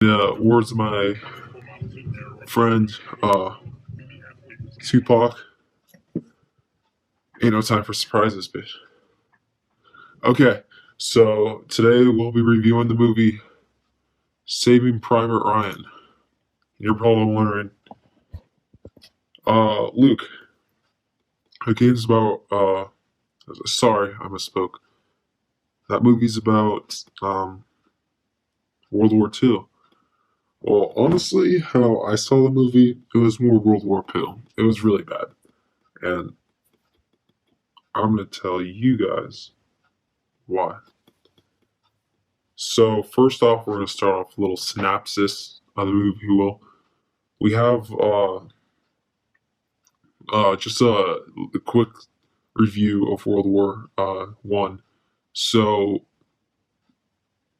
Words of my friend Tupac, ain't no time for surprises, bitch. Okay, so today we'll be reviewing the movie Saving Private Ryan. You're probably wondering, Luke, the game's about, sorry, I misspoke. That movie's about World War II. Well, honestly, how I saw the movie, it was more World War II. It was really bad. And I'm going to tell you guys why. So first off, we're going to start off with a little synopsis of the movie, if you will. We have just a quick review of World War One. So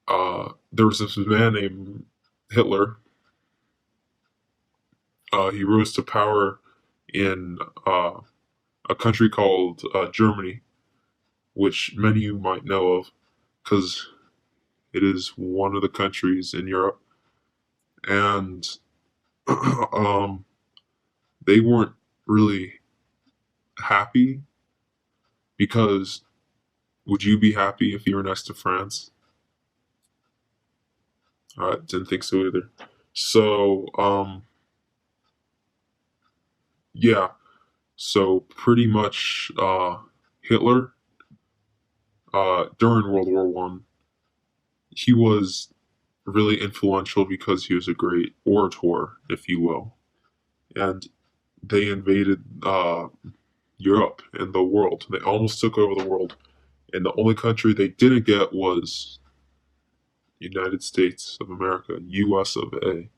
there was this man named Hitler. He rose to power in a country called Germany, which many of you might know of because it is one of the countries in Europe. And um, they weren't really happy because would you be happy if you were next to France? I didn't think so either. So, yeah. So pretty much, Hitler, during World War One, he was really influential because he was a great orator, if you will, and they invaded Europe and the world. They almost took over the world, and the only country they didn't get was United States of America, U.S. of A.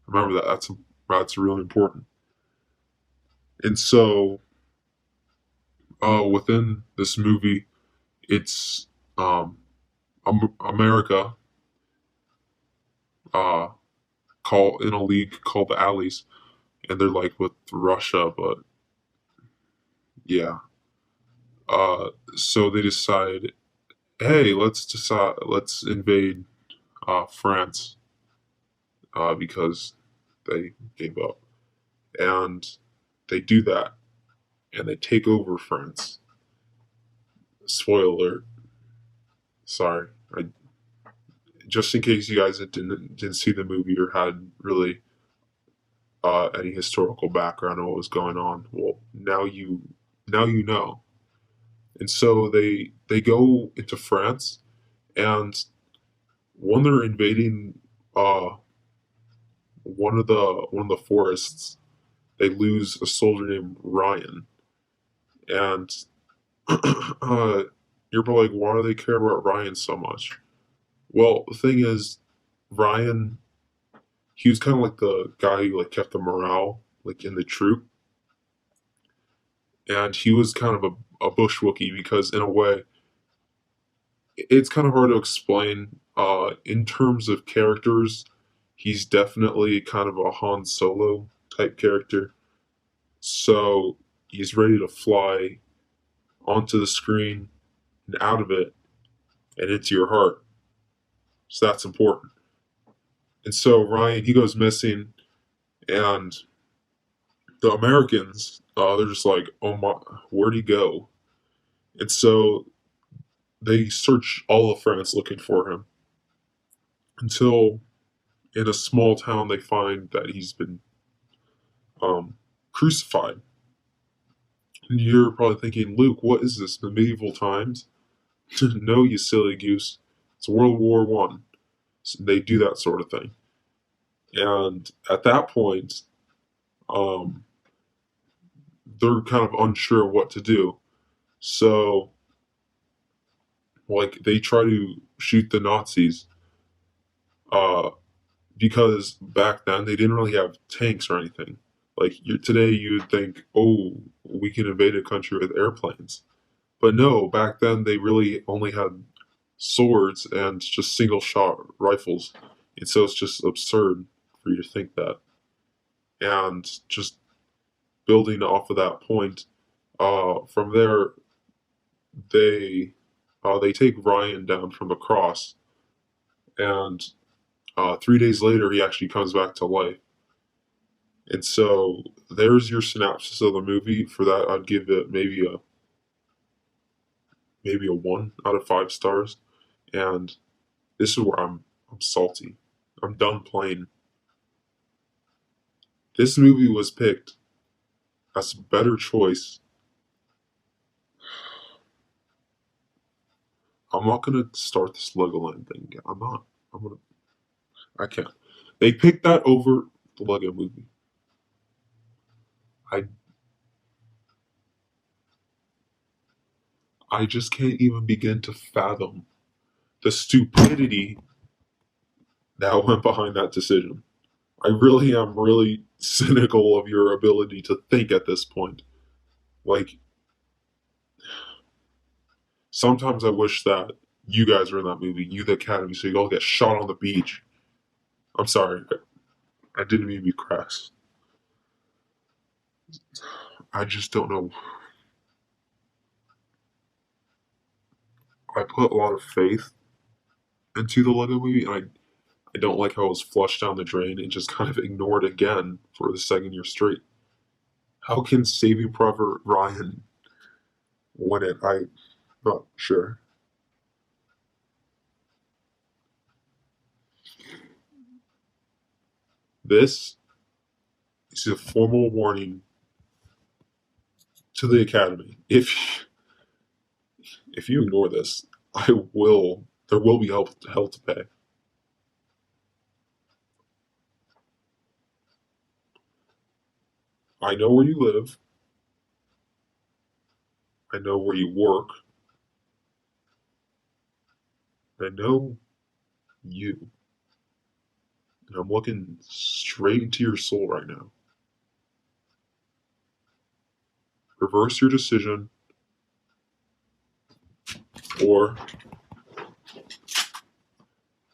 Remember that. That's really important. And so, within this movie, it's America uh, call in a league called the Allies, and they're like with Russia, but yeah. So they decide, hey, let's invade France because they gave up, and they do that, and they take over France. Spoiler alert. Sorry, I just in case you guys didn't see the movie or had really any historical background on what was going on. Well, now you know. And so they go into France, and when they're invading one of the forests, they lose a soldier named Ryan, and you're probably like, why do they care about Ryan so much? Well, the thing is, Ryan, he was kind of like the guy who like kept the morale like in the troop, and he was kind of a bushwookie because in a way it's kind of hard to explain in terms of characters. He's definitely kind of a Han Solo type character, so he's ready to fly onto the screen and out of it and into your heart, so that's important. And so Ryan, he goes missing, and the Americans, they're just like, oh my, where'd he go? And so they search all of France looking for him until in a small town they find that he's been crucified. And you're probably thinking, Luke, what is this? The medieval times? No, you silly goose. It's World War One. So they do that sort of thing. And at that point, um, they're kind of unsure of what to do. So, like, they try to shoot the Nazis uh, because back then they didn't really have tanks or anything. Like today, you would think, oh, we can invade a country with airplanes, but no. Back then, they really only had swords and just single shot rifles, and so it's just absurd for you to think that. And just building off of that point, from there they they take Ryan down from the cross, and 3 days later, he actually comes back to life. And so there's your synopsis of the movie. For that, I'd give it maybe a 1 out of 5 stars. And this is where I'm salty. I'm done playing. This movie was picked as a better choice. I'm not gonna start this Legoland thing again. I'm not. I'm gonna. I can't. They picked that over the Lego movie. I I just can't even begin to fathom the stupidity that went behind that decision. I really am really cynical of your ability to think at this point. Like, sometimes I wish that you guys were in that movie, you the Academy, so you all get shot on the beach. I'm sorry, I didn't mean to be crass. I just don't know. I put a lot of faith into the Lego movie, and I don't like how it was flushed down the drain and just kind of ignored again for the second year straight. How can Saving Private Ryan win it? I'm not sure. This is a formal warning to the Academy. If you ignore this, I will. There will be hell to pay. I know where you live. I know where you work. I know you. And I'm looking straight into your soul right now. Reverse your decision, or